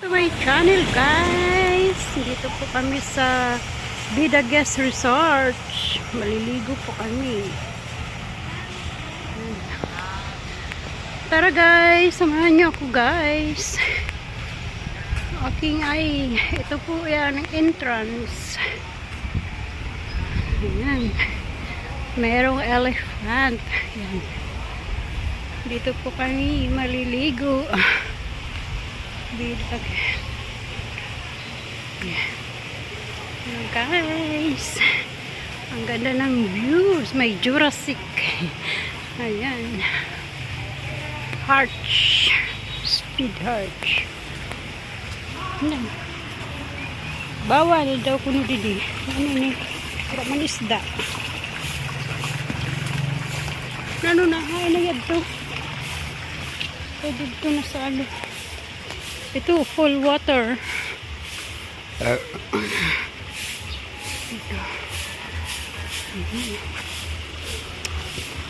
to my channel, guys. Dito po kami sa Bida Guest Resort. Maliligo po kami. Tara guys, samahan niyo ako guys. Aking ay, ito po yan ang entrance. Ayan. Merong elephant. Ayan. Dito po kami maliligo. Bidag. Hello guys. Ang ganda ng views. May Jurassic. Ayan. Arch. Speed arch. Ayan. Bawal daw kuno didi. Ano ni? Para manisda. Ano na? Ay na yan to. Pwede dito na sa ano. Ito, full water. Ito.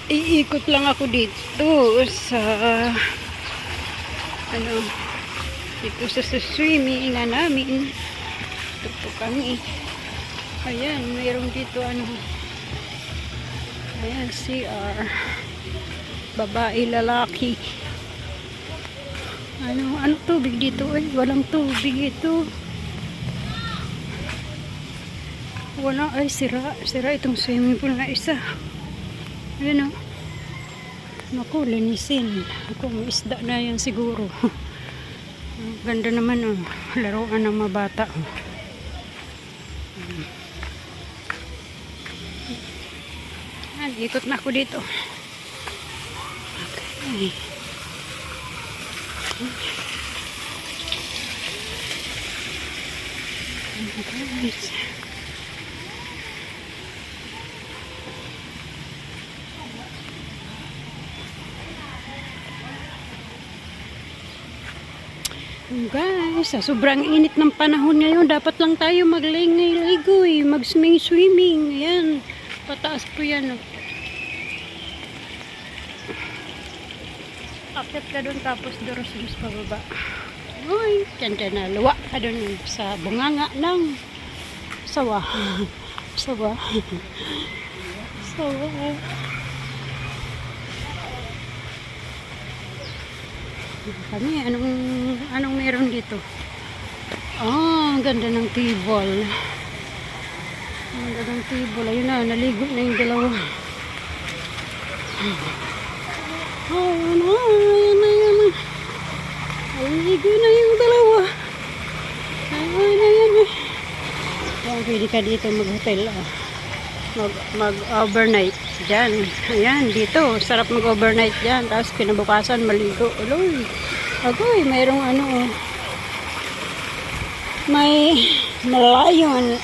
Iikot lang ako dito sa ano, dito sa swimming na namin. Ito po kami. Ayan, mayroong dito ano. Ayan, CR. Babae, lalaki. Ano tubig dito eh? Walang tubig ito. Wala ay sira. Sira itong swimming pool na isa. Ayan o. Naku, linisin. Ako, may isda na yan siguro. Ganda naman o. Laruan ng mga bata o. Ikot na ako dito. Okay. Guys. Guys, sa sobrang init ng panahon ngayon, dapat lang tayo maglingay-ligo eh, mag-swimming. Ayan, pataas po yan. Akit ka doon tapos duros-duros pababa. Uy, dyan na, luwa ka doon sa bunganga ng sawa. Sawa. Sawa. Kami, anong meron dito? Oh, ang ganda ng table. Ang ganda ng table. Ayun na, naligo na yung dalawa. Oh, ayan na. Naligo na yung dalawa. Ayan. Oh, pwede ka dito mag-hotel. Mag-overnight dyan. Ayan, dito. Sarap mag-overnight dyan. Tapos kinabukasan, maligo. Aloy. Agoy, mayroong ano. May Merlion.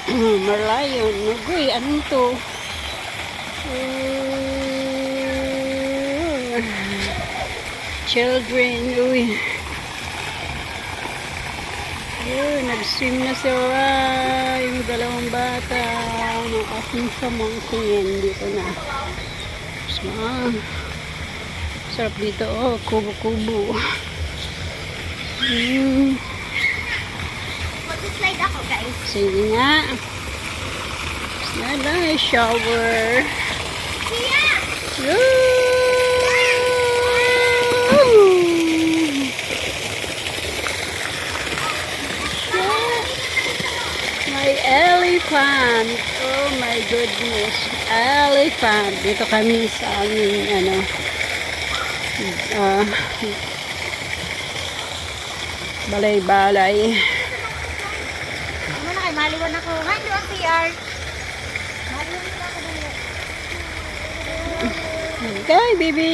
Merlion. Agoy, anong to? Children. Uy. Nag-swim na sila. Yung dalawang bata. Nakasin sa mountain. Dito na. Sarap dito. Oh, kubo-kubo. Mag-slide ako, guys. Sige nga. Slide shower. Yeah. Elephant. Oh my goodness. Elephant. Dito kami sa aming ano balay-balay. Ano na kayo? Maliwan ako. Hando ang PR. Maliwan ako. Okay, baby.